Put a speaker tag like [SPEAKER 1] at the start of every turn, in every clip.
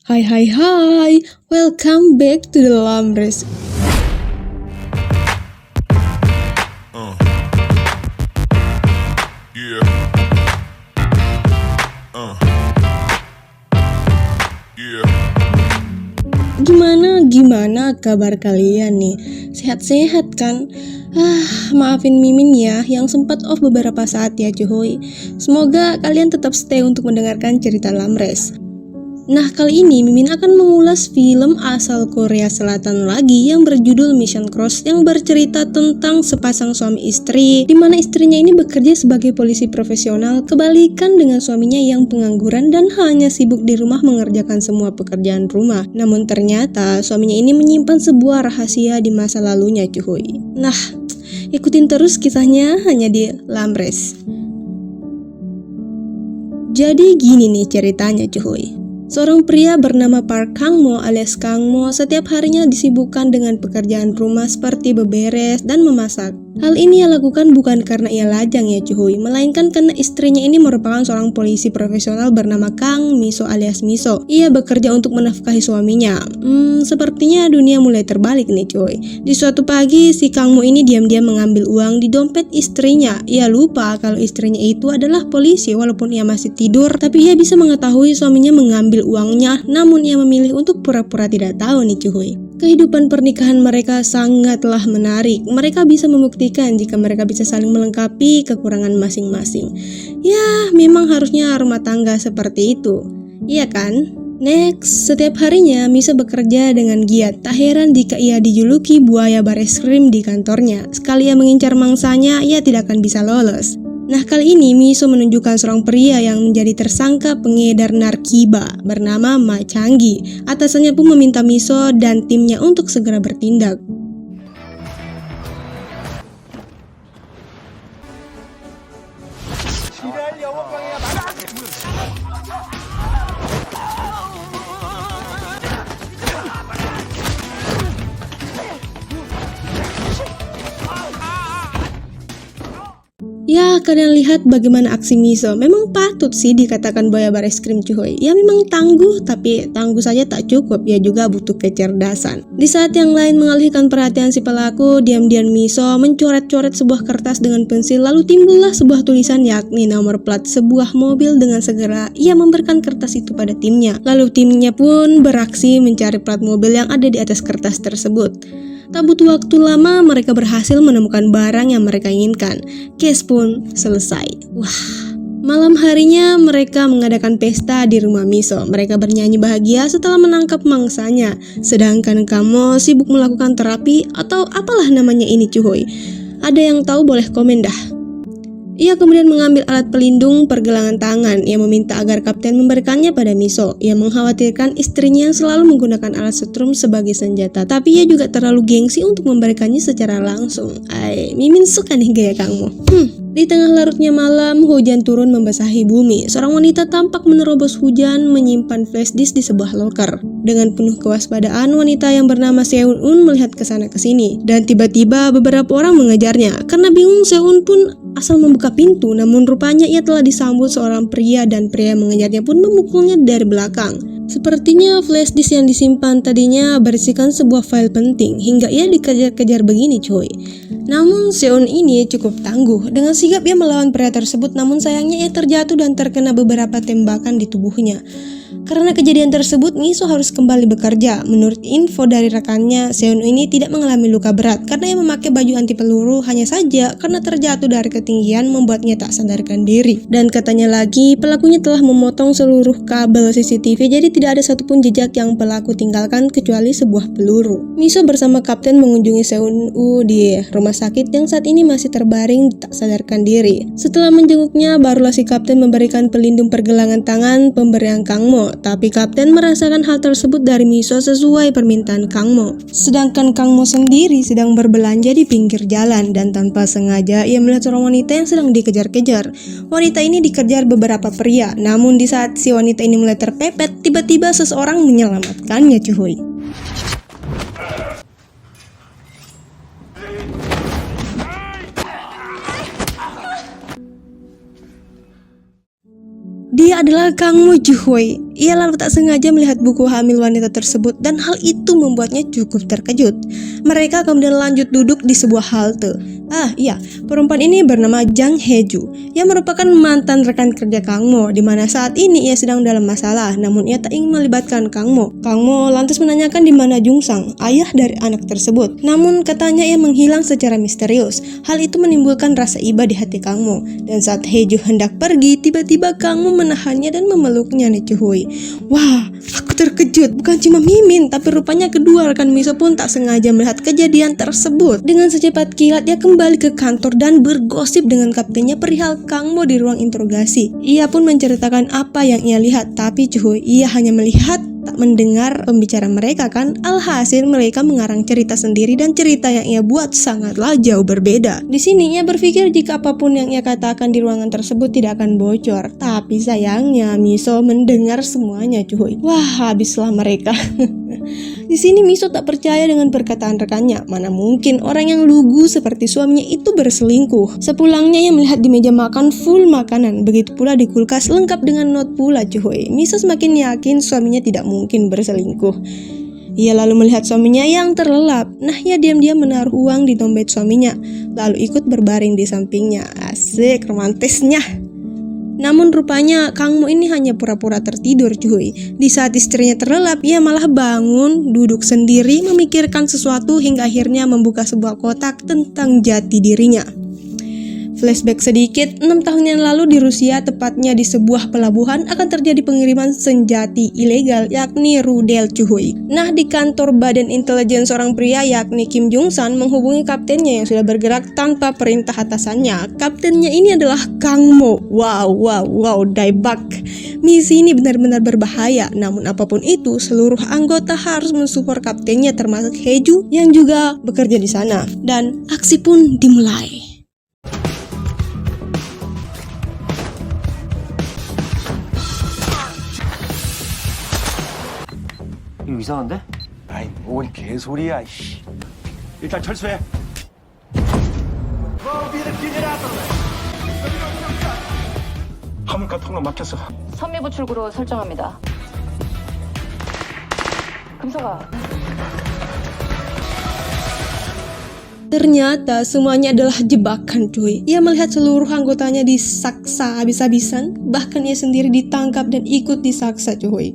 [SPEAKER 1] Hai, welcome back to the Lamres.
[SPEAKER 2] Yeah. Yeah.
[SPEAKER 1] Gimana kabar kalian nih? Sehat-sehat kan? Maafin Mimin ya yang sempat off beberapa saat ya cuy. Semoga kalian tetap stay untuk mendengarkan cerita Lamres. Nah, kali ini Mimin akan mengulas film asal Korea Selatan lagi yang berjudul Mission Cross, yang bercerita tentang sepasang suami istri di mana istrinya ini bekerja sebagai polisi profesional, kebalikan dengan suaminya yang pengangguran dan hanya sibuk di rumah mengerjakan semua pekerjaan rumah. Namun ternyata suaminya ini menyimpan sebuah rahasia di masa lalunya cuy. Nah, ikutin terus kisahnya hanya di Lamres. Jadi gini nih ceritanya cuy. Seorang pria bernama Park Kang Mo alias Kang Mo setiap harinya disibukkan dengan pekerjaan rumah seperti beberes dan memasak. Hal ini ia lakukan bukan karena ia lajang ya cuy, melainkan karena istrinya ini merupakan seorang polisi profesional bernama Kang Miso alias Miso. Ia bekerja untuk menafkahi suaminya. Sepertinya dunia mulai terbalik nih cuy. Di suatu pagi si Kang Mo ini diam-diam mengambil uang di dompet istrinya. Ia lupa kalau istrinya itu adalah polisi walaupun ia masih tidur, tapi ia bisa mengetahui suaminya mengambil uangnya, namun ia memilih untuk pura-pura tidak tahu nih cuy. Kehidupan pernikahan mereka sangatlah menarik. Mereka bisa membuktikan jika mereka bisa saling melengkapi kekurangan masing-masing. Ya, memang harusnya rumah tangga seperti itu. Iya kan? Next, setiap harinya Miso bekerja dengan giat. Tak heran jika ia dijuluki buaya bareskrim di kantornya. Sekali ia mengincar mangsanya, ia tidak akan bisa lolos. Nah, kali ini Miso menunjukkan seorang pria yang menjadi tersangka pengedar narkoba bernama Ma Changgi. Atasannya pun meminta Miso dan timnya untuk segera bertindak. Ya, kalian lihat bagaimana aksi Miso. Memang patut sih dikatakan buaya bareskrim cuy. Ya memang tangguh, tapi tangguh saja tak cukup. Ya juga butuh kecerdasan. Di saat yang lain mengalihkan perhatian si pelaku, diam-diam Miso mencoret-coret sebuah kertas dengan pensil. Lalu timbullah sebuah tulisan yakni nomor plat sebuah mobil. Dengan segera ia memberikan kertas itu pada timnya. Lalu timnya pun beraksi mencari plat mobil yang ada di atas kertas tersebut. Tak butuh waktu lama, mereka berhasil menemukan barang yang mereka inginkan. Case pun selesai. Wah, malam harinya mereka mengadakan pesta di rumah Miso. Mereka bernyanyi bahagia setelah menangkap mangsanya. Sedangkan kamu sibuk melakukan terapi atau apalah namanya ini cuy. Ada yang tahu boleh komen dah. Ia kemudian mengambil alat pelindung pergelangan tangan. Ia meminta agar kapten memberikannya pada Miso. Ia mengkhawatirkan istrinya yang selalu menggunakan alat setrum sebagai senjata. Tapi ia juga terlalu gengsi untuk memberikannya secara langsung. Mimin suka nih gaya kamu. Di tengah larutnya malam, hujan turun membasahi bumi. Seorang wanita tampak menerobos hujan menyimpan flash disk di sebuah loker. Dengan penuh kewaspadaan, wanita yang bernama Seun-un melihat ke sana ke sini. Dan tiba-tiba beberapa orang mengejarnya. Karena bingung, Seun pun asal membuka pintu, namun rupanya ia telah disambut seorang pria dan pria yang mengejarnya pun memukulnya dari belakang. Sepertinya flash disk yang disimpan tadinya berisikan sebuah file penting hingga ia dikejar-kejar begini cuy. Namun Seun ini cukup tangguh. Dengan sigap ia melawan pria tersebut, namun sayangnya ia terjatuh dan terkena beberapa tembakan di tubuhnya. Karena kejadian tersebut, Miso harus kembali bekerja. Menurut info dari rekannya, Seun ini tidak mengalami luka berat karena ia memakai baju anti peluru, hanya saja karena terjatuh dari ketinggian membuatnya tak sadarkan diri. Dan katanya lagi, pelakunya telah memotong seluruh kabel CCTV, jadi tidak ada satupun jejak yang pelaku tinggalkan kecuali sebuah peluru. Miso bersama kapten mengunjungi Seun di rumah sakit yang saat ini masih terbaring tak sadarkan diri. Setelah menjenguknya, barulah si kapten memberikan pelindung pergelangan tangan pemberian Kang Mo. Tapi kapten merasakan hal tersebut dari Miso sesuai permintaan Kang Mo. Sedangkan Kang Mo sendiri sedang berbelanja di pinggir jalan dan tanpa sengaja ia melihat seorang wanita yang sedang dikejar-kejar. Wanita ini dikejar beberapa pria, namun di saat si wanita ini mulai terpepet, tiba-tiba seseorang menyelamatkannya cuy. Dia adalah Kang Mo cuy. Ia lalu tak sengaja melihat buku hamil wanita tersebut dan hal itu membuatnya cukup terkejut. Mereka kemudian lanjut duduk di sebuah halte. Iya, perempuan ini bernama Jang Hae-ju yang merupakan mantan rekan kerja Kang Mo, di mana saat ini ia sedang dalam masalah, namun ia tak ingin melibatkan Kang Mo. Kang Mo lantas menanyakan di mana Jung Sang, ayah dari anak tersebut. Namun katanya ia menghilang secara misterius. Hal itu menimbulkan rasa iba di hati Kang Mo. Dan saat Hae-ju hendak pergi, tiba-tiba Kang Mo menahannya dan memeluknya nih cuy. Wah, aku terkejut. Bukan cuma Mimin, tapi rupanya kedua rekan Miso pun tak sengaja melihat kejadian tersebut. Dengan secepat kilat ia kembali ke kantor dan bergosip dengan kaptennya perihal Kang Mo di ruang interogasi. Ia pun menceritakan apa yang ia lihat, tapi cuy, ia hanya melihat, tak mendengar pembicaraan mereka kan. Alhasil mereka mengarang cerita sendiri dan cerita yang ia buat sangatlah jauh berbeda. Di sini ia berpikir jika apapun yang ia katakan di ruangan tersebut tidak akan bocor, tapi sayangnya Miso mendengar semuanya cuy. Wah, habislah mereka. Di sini Miso tak percaya dengan perkataan rekannya. Mana mungkin orang yang lugu seperti suaminya itu berselingkuh. Sepulangnya ia melihat di meja makan full makanan, begitu pula di kulkas lengkap dengan not pula cuy. Miso semakin yakin suaminya tidak mungkin berselingkuh. Ia lalu melihat suaminya yang terlelap. Nah, ia diam-diam menaruh uang di dompet suaminya, lalu ikut berbaring di sampingnya. Asik romantisnya. Namun rupanya Kang Mo ini hanya pura-pura tertidur cuy. Di saat istrinya terlelap, ia malah bangun, duduk sendiri, memikirkan sesuatu hingga akhirnya membuka sebuah kotak tentang jati dirinya. Flashback sedikit, 6 tahun yang lalu di Rusia, tepatnya di sebuah pelabuhan, akan terjadi pengiriman senjati ilegal, yakni rudal cuy. Nah, di kantor badan intelijen seorang pria yakni Kim Jung San menghubungi kaptennya yang sudah bergerak tanpa perintah atasannya. Kaptennya ini adalah Kang Mo. Wow, daebak. Misi ini benar-benar berbahaya, namun apapun itu, seluruh anggota harus mensupport kaptennya termasuk Hae-ju yang juga bekerja di sana. Dan aksi pun dimulai.
[SPEAKER 2] 이거 이상한데?
[SPEAKER 3] 아이 뭔 개소리야 씨.
[SPEAKER 2] 일단 철수해.
[SPEAKER 3] 화물가 통로 막혔어.
[SPEAKER 4] 선미부 출구로 설정합니다. 금서가
[SPEAKER 1] Ternyata semuanya adalah jebakan cuy. Ia melihat seluruh anggotanya disaksa habis-habisan, bahkan ia sendiri ditangkap dan ikut disaksa cuy.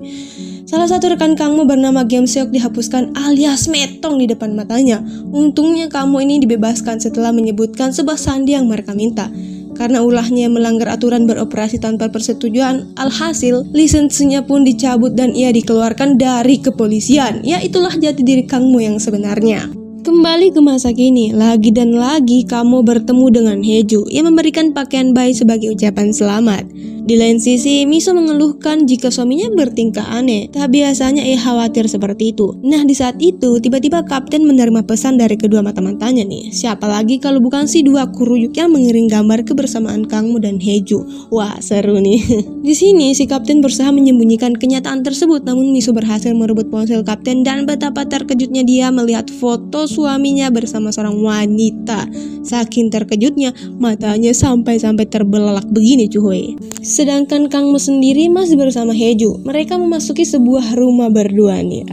[SPEAKER 1] Salah satu rekan Kang Mo bernama Kim Seok dihapuskan alias metong di depan matanya. Untungnya Kang Mo ini dibebaskan setelah menyebutkan sebuah sandi yang mereka minta. Karena ulahnya melanggar aturan beroperasi tanpa persetujuan, alhasil lisensinya pun dicabut dan ia dikeluarkan dari kepolisian. Ya, itulah jati diri Kang Mo yang sebenarnya. Kembali ke masa kini, lagi dan lagi Kang Mo bertemu dengan Hae-ju yang memberikan pakaian bayi sebagai ucapan selamat. Di lain sisi, Miso mengeluhkan jika suaminya bertingkah aneh. Tak biasanya ia khawatir seperti itu. Nah, di saat itu, tiba-tiba kapten menerima pesan dari kedua mata-matanya nih. Siapa lagi kalau bukan si dua kuruyuk yang mengiring gambar kebersamaan Kang Mo dan Hae-ju. Wah, seru nih. Di sini, si kapten berusaha menyembunyikan kenyataan tersebut, namun Miso berhasil merebut ponsel kapten dan betapa terkejutnya dia melihat foto suaminya bersama seorang wanita. Saking terkejutnya, matanya sampai-sampai terbelalak begini cuy. Sedangkan Kang Mo sendiri masih bersama Hae-ju. Mereka memasuki sebuah rumah berdua nih.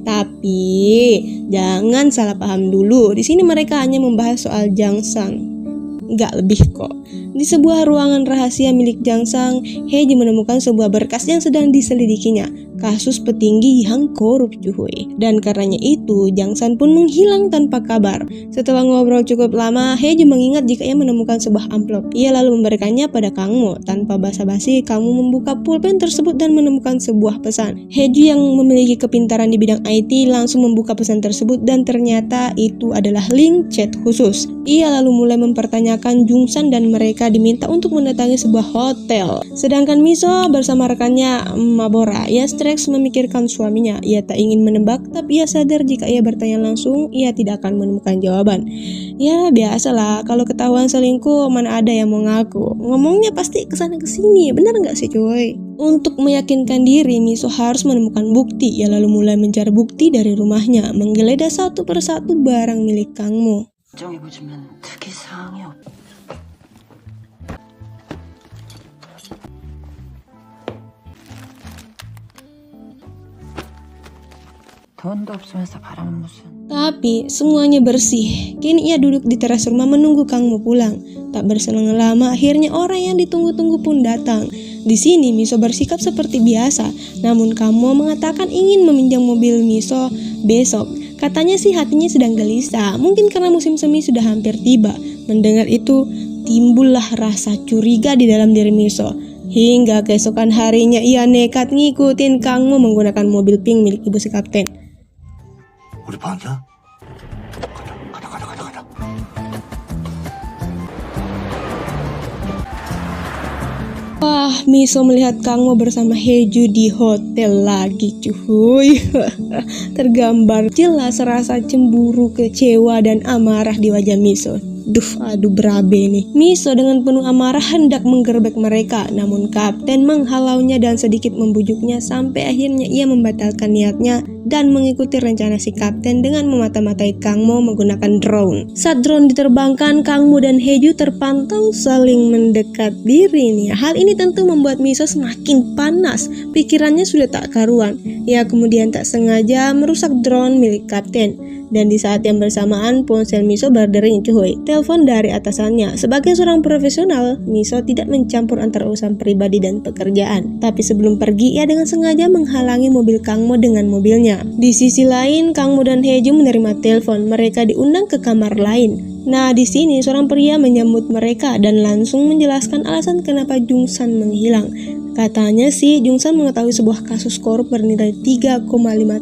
[SPEAKER 1] Tapi jangan salah paham dulu. Di sini mereka hanya membahas soal Jang Sang. Nggak lebih kok. Di sebuah ruangan rahasia milik Jang Sang, Hae-ju menemukan sebuah berkas yang sedang diselidikinya. Kasus petinggi yang korup cuy. Dan karenanya itu, Jang San pun menghilang tanpa kabar. Setelah ngobrol cukup lama, Hae-ju mengingat jika ia menemukan sebuah amplop. Ia lalu memberikannya pada Kang Mo. Tanpa basa-basi, Kang Mo membuka pulpen tersebut dan menemukan sebuah pesan. Hae-ju yang memiliki kepintaran di bidang IT langsung membuka pesan tersebut dan ternyata itu adalah link chat khusus. Ia lalu mulai mempertanyakan Jung San dan mereka diminta untuk mendatangi sebuah hotel. Sedangkan Miso bersama rekannya Mabora, ia memikirkan suaminya. Ia tak ingin menebak, tapi ia sadar jika ia bertanya langsung, ia tidak akan menemukan jawaban. Ya, biasalah, kalau ketahuan selingkuh, mana ada yang mau ngaku. Ngomongnya pasti kesana kesini, benar nggak sih cuy? Untuk meyakinkan diri, Miso harus menemukan bukti. Ia lalu mulai mencari bukti dari rumahnya, menggeledah satu persatu barang milik Kang Mo.
[SPEAKER 4] 정해보지만 특이 사항이 없. 돈도 없으면서 바람은 무슨.
[SPEAKER 1] Tapi semuanya bersih. Kini ia duduk di teras rumah menunggu Kang Mo pulang. Tak berselang lama, akhirnya orang yang ditunggu-tunggu pun datang. Di sini Miso bersikap seperti biasa, namun Kang Mo mengatakan ingin meminjam mobil Miso besok. Katanya sih hatinya sedang gelisah, mungkin karena musim semi sudah hampir tiba. Mendengar itu, timbullah rasa curiga di dalam diri Miso. Hingga keesokan harinya ia nekat ngikutin Kang Mo menggunakan mobil pink milik ibu si kapten.
[SPEAKER 3] 우리 방이야? 가자.
[SPEAKER 1] Wah, Miso melihat Kang Mo bersama Haeju di hotel lagi cuy. Tergambar jelas rasa cemburu, kecewa, dan amarah di wajah Miso. Aduh berabe nih. Miso dengan penuh amarah hendak menggerbek mereka, namun kapten menghalaunya dan sedikit membujuknya sampai akhirnya ia membatalkan niatnya dan mengikuti rencana si kapten dengan memata-matai Kang Mo menggunakan drone. Saat drone diterbangkan, Kang Mo dan Haeju terpantau saling mendekat diri nih. Hal ini tentu membuat Miso semakin panas. Pikirannya sudah tak karuan. Ia kemudian tak sengaja merusak drone milik kapten. Dan di saat yang bersamaan, ponsel Miso berdering cuy. Telepon dari atasannya. Sebagai seorang profesional, Miso tidak mencampur antara urusan pribadi dan pekerjaan. Tapi sebelum pergi, ia dengan sengaja menghalangi mobil Kang Mo dengan mobilnya. Di sisi lain, Kang Mo dan Haeju menerima telepon. Mereka diundang ke kamar lain. Nah, di sini seorang pria menyambut mereka dan langsung menjelaskan alasan kenapa Jungsan menghilang. Katanya sih, Jungsan mengetahui sebuah kasus korup bernilai 3,5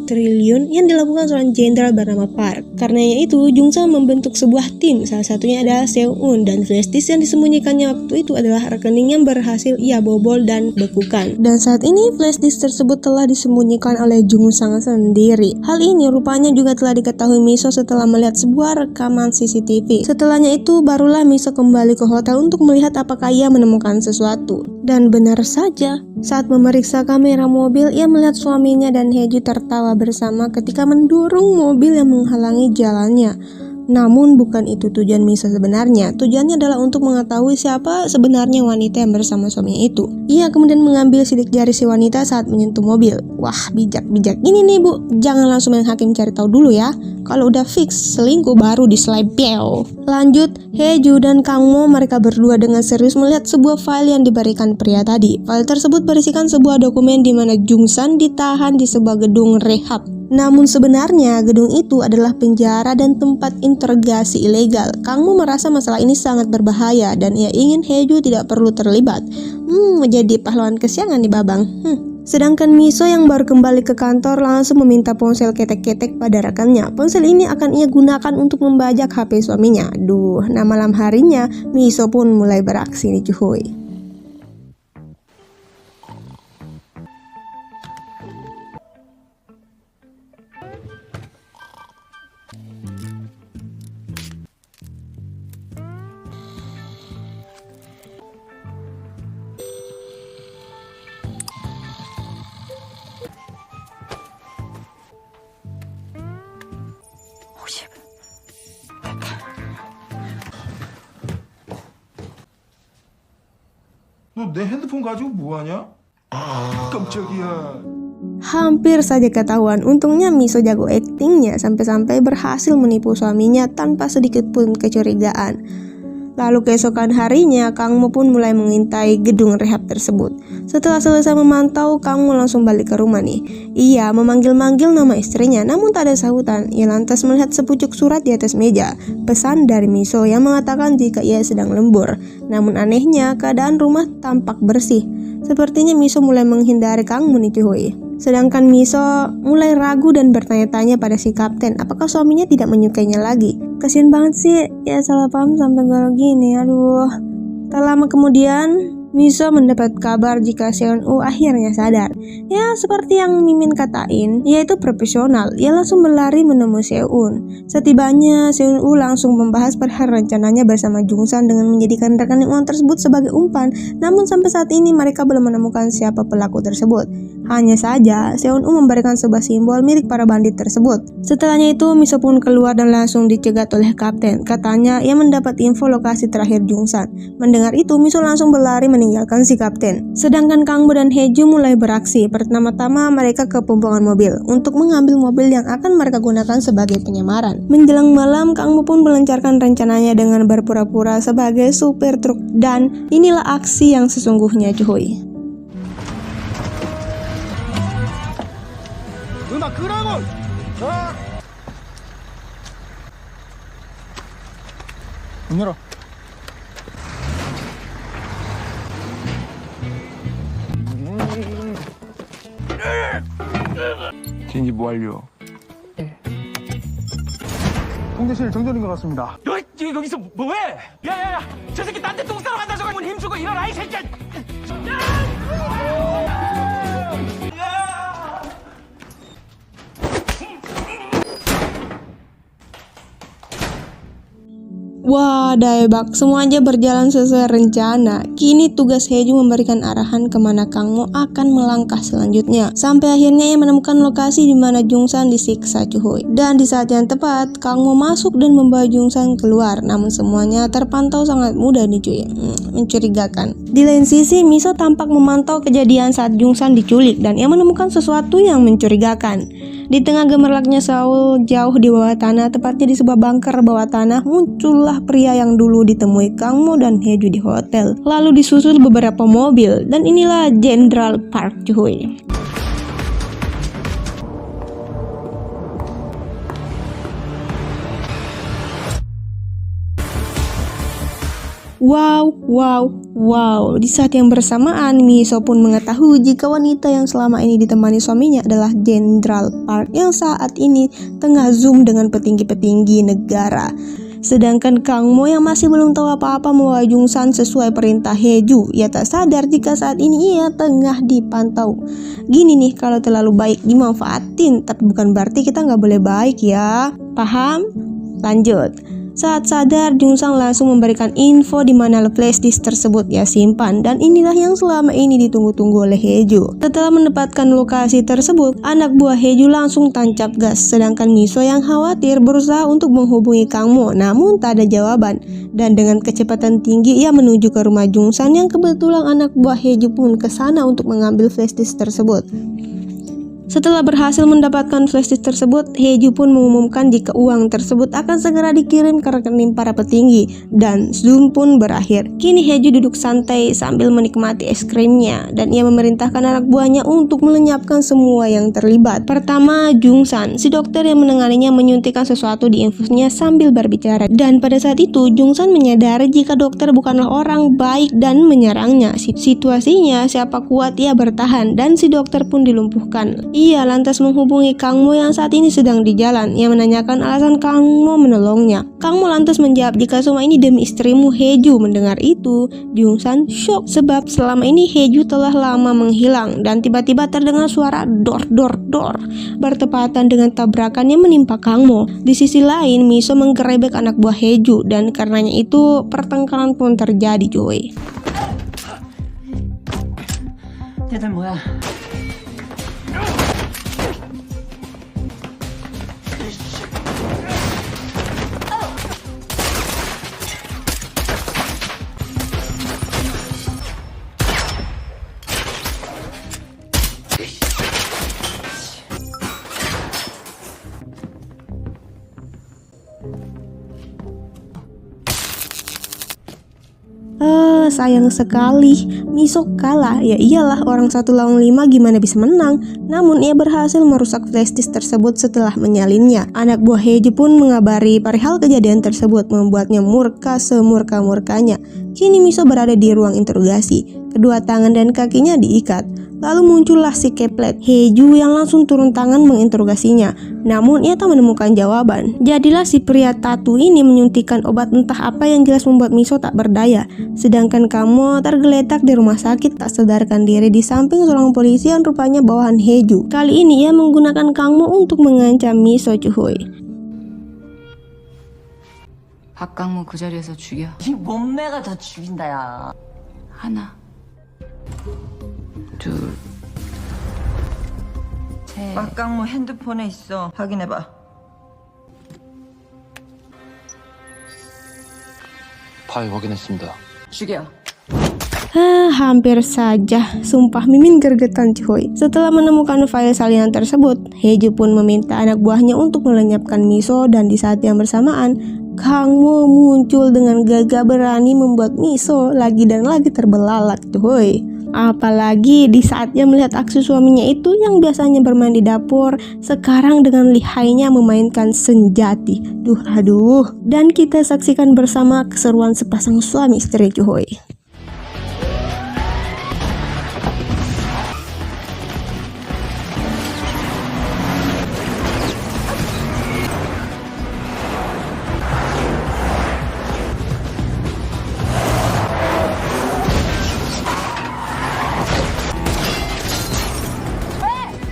[SPEAKER 1] triliun yang dilakukan seorang jenderal bernama Park. Karenanya itu, Jungsan membentuk sebuah tim, salah satunya adalah Seung-un, dan flashdisk yang disembunyikannya waktu itu adalah rekening yang berhasil ia bobol dan bekukan. Dan saat ini, flashdisk tersebut telah disembunyikan oleh Jungsan sendiri. Hal ini rupanya juga telah diketahui Miso setelah melihat sebuah rekaman CCTV. Setelahnya itu, barulah Miso kembali ke hotel untuk melihat apakah ia menemukan sesuatu. Dan benar saja, saat memeriksa kamera mobil, ia melihat suaminya dan Haeju tertawa bersama ketika mendorong mobil yang menghalangi jalannya. Namun bukan itu tujuan Miso sebenarnya. Tujuannya adalah untuk mengetahui siapa sebenarnya wanita yang bersama suaminya itu. Ia kemudian mengambil sidik jari si wanita saat menyentuh mobil. Wah, bijak. Ini nih bu, jangan langsung main hakim cari tahu dulu ya. Kalau udah fix selingkuh baru diselebel. Lanjut, Haeju dan Kang Mo mereka berdua dengan serius melihat sebuah file yang diberikan pria tadi. File tersebut berisikan sebuah dokumen di mana Jungsan ditahan di sebuah gedung rehab. Namun sebenarnya gedung itu adalah penjara dan tempat interogasi ilegal. Kang Mo merasa masalah ini sangat berbahaya dan ia ingin Haeju tidak perlu terlibat. Menjadi pahlawan kesiangan nih babang. Sedangkan Miso yang baru kembali ke kantor langsung meminta ponsel ketek-ketek pada rekannya. Ponsel ini akan ia gunakan untuk membajak HP suaminya. Nah malam harinya Miso pun mulai beraksi nih cuy.
[SPEAKER 5] 너 내 핸드폰 가지고 뭐하냐? 깜짝이야.
[SPEAKER 1] Hampir saja ketahuan. Untungnya Miso jago aktingnya sampai-sampai berhasil menipu suaminya tanpa sedikit pun kecurigaan. Lalu keesokan harinya, Kang Mo pun mulai mengintai gedung rehab tersebut. Setelah selesai memantau, Kang Mo langsung balik ke rumah nih. Ia memanggil-manggil nama istrinya, namun tak ada sahutan. Ia lantas melihat sepucuk surat di atas meja. Pesan dari Miso yang mengatakan jika ia sedang lembur. Namun anehnya, keadaan rumah tampak bersih. Sepertinya Miso mulai menghindari Kang Mo nih cuy. Sedangkan Miso mulai ragu dan bertanya-tanya pada si kapten apakah suaminya tidak menyukainya lagi. Kasian banget sih, ya salah paham sampai galau gini, aduh. Tak lama kemudian, Miso mendapat kabar jika Seung-un akhirnya sadar. Ya, seperti yang Mimin katain, ia itu profesional. Ia langsung berlari menemui Seung-un. Setibanya, Seung-un langsung membahas perihal rencananya bersama Jungsan dengan menjadikan rekening uang tersebut sebagai umpan. Namun sampai saat ini mereka belum menemukan siapa pelaku tersebut. Hanya saja, Seon-woo memberikan sebuah simbol milik para bandit tersebut. Setelahnya itu, Miso pun keluar dan langsung dicegat oleh kapten. Katanya, ia mendapat info lokasi terakhir Jungsan. Mendengar itu, Miso langsung berlari meninggalkan si kapten. Sedangkan Kang Mo dan Hae-ju mulai beraksi. Pertama-tama mereka ke pembuangan mobil untuk mengambil mobil yang akan mereka gunakan sebagai penyamaran. Menjelang malam, Kang Mo pun melancarkan rencananya dengan berpura-pura sebagai supir truk. Dan inilah aksi yang sesungguhnya, cuy.
[SPEAKER 5] 문 열어. 진입 완료. 통제실 정전인 것 같습니다.
[SPEAKER 2] 너 여기서 뭐해? 야야야, 저 새끼 딴 데 똥 싸러 간다. 저거 힘주고 일어나 이 새끼야.
[SPEAKER 1] Wah, Daebak, semua aja berjalan sesuai rencana. Kini tugas Hae-ju memberikan arahan kemana Kang Mo akan melangkah selanjutnya. Sampai akhirnya ia menemukan lokasi di mana Jungsan disiksa, cuy. Dan di saat yang tepat, Kang Mo masuk dan membawa Jungsan keluar. Namun semuanya terpantau sangat mudah nih, cuy. Mencurigakan. Di lain sisi, Miso tampak memantau kejadian saat Jungsan diculik dan ia menemukan sesuatu yang mencurigakan. Di tengah gemerlapnya Seoul jauh di bawah tanah, tepatnya di sebuah bunker bawah tanah, muncullah pria yang dulu ditemui Kang Mo dan Hae-ju di hotel. Lalu disusul beberapa mobil, dan inilah Central Park, cuy. Wow. Di saat yang bersamaan, Miso pun mengetahui jika wanita yang selama ini ditemani suaminya adalah Central Park yang saat ini tengah zoom dengan petinggi-petinggi negara. Sedangkan Kang Mo yang masih belum tahu apa-apa membawa Jungsan sesuai perintah Hae-ju. Ia tak sadar jika saat ini ia tengah dipantau. Gini nih, kalau terlalu baik dimanfaatin, tapi bukan berarti kita nggak boleh baik ya. Paham? Lanjut. Saat sadar, Jungsan langsung memberikan info di mana flash disk tersebut ia simpan, dan inilah yang selama ini ditunggu-tunggu oleh Hae-ju. Setelah mendapatkan lokasi tersebut, anak buah Hae-ju langsung tancap gas, sedangkan Miso yang khawatir berusaha untuk menghubungi Kang Mo, namun tak ada jawaban. Dan dengan kecepatan tinggi ia menuju ke rumah Jungsan yang kebetulan anak buah Hae-ju pun ke sana untuk mengambil flash disk tersebut. Setelah berhasil mendapatkan flashdisk tersebut, Hae-ju pun mengumumkan jika uang tersebut akan segera dikirim ke rekening para petinggi, dan Zoom pun berakhir. Kini Hae-ju duduk santai sambil menikmati es krimnya, dan ia memerintahkan anak buahnya untuk melenyapkan semua yang terlibat. Pertama, Jungsan, si dokter yang menanganinya menyuntikkan sesuatu di infusnya sambil berbicara, dan pada saat itu Jungsan menyadari jika dokter bukanlah orang baik dan menyerangnya. Situasinya siapa kuat ia bertahan, dan si dokter pun dilumpuhkan. Ia lantas menghubungi Kang Mo yang saat ini sedang di jalan. Ia menanyakan alasan Kang Mo menolongnya. Kang Mo lantas menjawab jika semua ini demi istrimu Hae-ju. Mendengar itu, Jungsan shock sebab selama ini Hae-ju telah lama menghilang, dan tiba-tiba terdengar suara dor. Bertepatan dengan tabrakan yang menimpa Kang Mo. Di sisi lain, Miso menggerebek anak buah Hae-ju, dan karenanya itu pertengkaran pun terjadi, cuy.
[SPEAKER 4] 얘들 뭐야?
[SPEAKER 1] Sayang sekali, Miso kalah. Ya iyalah, orang 1 lawan 5 gimana bisa menang. Namun ia berhasil merusak flashdisk tersebut setelah menyalinnya. Anak buah Hae-ju pun mengabari perihal kejadian tersebut, membuatnya murka semurka-murkanya. Kini Miso berada di ruang interogasi. Kedua tangan dan kakinya diikat. Lalu muncullah si keplet Hae-ju yang langsung turun tangan menginterogasinya. Namun ia tak menemukan jawaban. Jadilah si pria tatu ini menyuntikkan obat entah apa yang jelas membuat Miso tak berdaya. Sedangkan Kang Mo tergeletak di rumah sakit tak sadarkan diri di samping seorang polisi yang rupanya bawahan Hae-ju. Kali ini ia menggunakan Kang Mo untuk mengancam Miso, cuy.
[SPEAKER 4] 박강모 그 자리에서 죽여.
[SPEAKER 6] 이 몸매가 다 죽인다 야.
[SPEAKER 4] 하나, 둘, 막강모 핸드폰에 있어. 확인해봐.
[SPEAKER 6] 파일 확인했습니다.
[SPEAKER 4] 죽여.
[SPEAKER 1] Hampir saja. Sumpah Mimin gergetan cuy. Setelah menemukan file salinan tersebut, Heju pun meminta anak buahnya untuk melenyapkan Miso, dan di saat yang bersamaan, Kangmo muncul dengan gagah berani membuat Miso lagi dan lagi terbelalak cuy. Apalagi di saat dia melihat aksi suaminya itu yang biasanya bermain di dapur, sekarang dengan lihainya memainkan senjati. Aduh. Dan kita saksikan bersama keseruan sepasang suami istri cuy.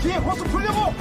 [SPEAKER 2] 뒤에 호수 풀려고!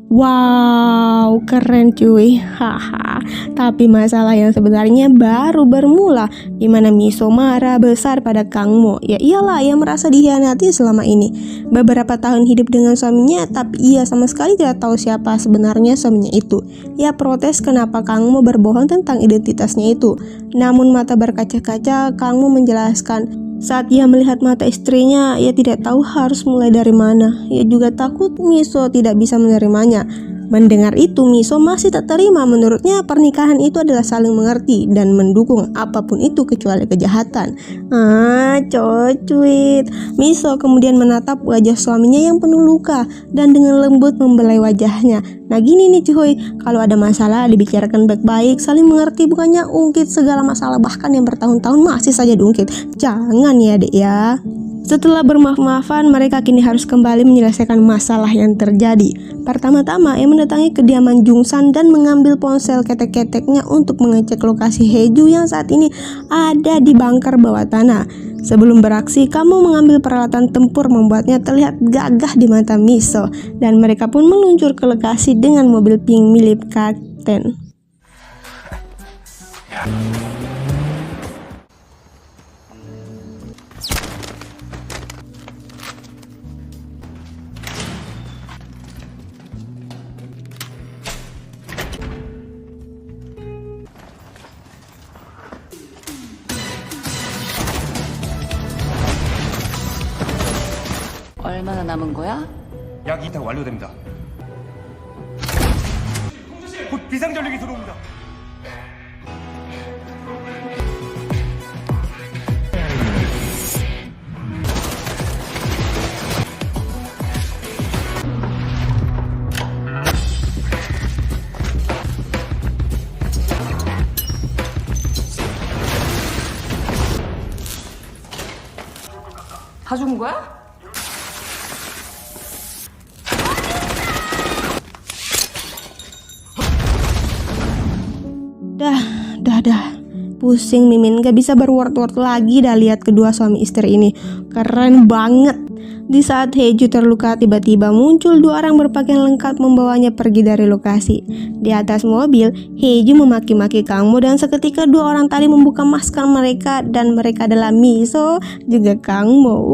[SPEAKER 1] Wow, keren cuy. Haha. Tapi masalah yang sebenarnya baru bermula, di mana Miso marah besar pada Kangmo. Ya iyalah, ia merasa dikhianati selama ini. Beberapa tahun hidup dengan suaminya, tapi ia sama sekali tidak tahu siapa sebenarnya suaminya itu. Ia protes kenapa Kangmo berbohong tentang identitasnya itu. Namun mata berkaca-kaca, Kangmo menjelaskan, saat ia melihat mata istrinya, ia tidak tahu harus mulai dari mana. Ia juga takut Miso tidak bisa menerimanya. Mendengar itu, Miso masih tak terima. Menurutnya pernikahan itu adalah saling mengerti dan mendukung apapun itu kecuali kejahatan. Cocuit. Miso kemudian menatap wajah suaminya yang penuh luka dan dengan lembut membelai wajahnya. Nah gini nih cuy, kalau ada masalah dibicarakan baik-baik, saling mengerti, bukannya ungkit segala masalah bahkan yang bertahun-tahun masih saja diungkit. Jangan ya dek ya. Setelah bermaaf-maafan, mereka kini harus kembali menyelesaikan masalah yang terjadi. Pertama-tama, ia mendatangi kediaman Jungsan dan mengambil ponsel ketek-keteknya untuk mengecek lokasi Heju yang saat ini ada di bunker bawah tanah. Sebelum beraksi, kamu mengambil peralatan tempur membuatnya terlihat gagah di mata Miso, dan mereka pun meluncur ke lokasi dengan mobil pink milik Kapten.
[SPEAKER 4] 얼마나 남은 거야?
[SPEAKER 2] 약 2탕 완료됩니다. 곧 비상전력이 들어옵니다.
[SPEAKER 4] 다 죽은 거야?
[SPEAKER 1] Dah. Pusing Mimin, gak bisa berword-word lagi dah lihat kedua suami istri ini. Keren banget. Di saat Heju terluka, tiba-tiba muncul dua orang berpakaian lengkap membawanya pergi dari lokasi. Di atas mobil, Heju memaki-maki Kangmo dan seketika dua orang tadi membuka masker mereka, dan mereka adalah Miso juga Kangmo.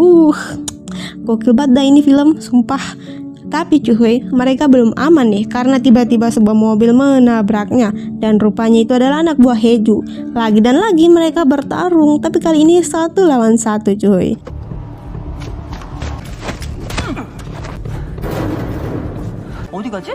[SPEAKER 1] Gokil banget dah ini film, sumpah. Tapi cuy, mereka belum aman nih karena tiba-tiba sebuah mobil menabraknya, dan rupanya itu adalah anak buah Heju. Lagi dan lagi mereka bertarung, tapi kali ini 1 lawan 1 cuy.
[SPEAKER 4] 어디 가지?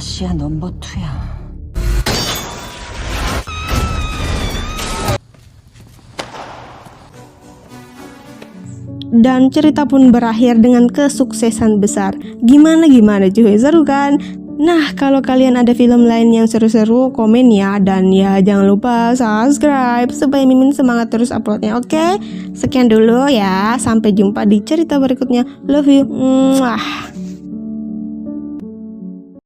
[SPEAKER 4] 아시아 넘버 2야.
[SPEAKER 1] Dan cerita pun berakhir dengan kesuksesan besar. Gimana cuy, seru kan? Nah, kalau kalian ada film lain yang seru-seru, komen ya. Dan ya jangan lupa subscribe supaya Mimin semangat terus uploadnya, oke? Sekian dulu ya, sampai jumpa di cerita berikutnya. Love you. Mwah.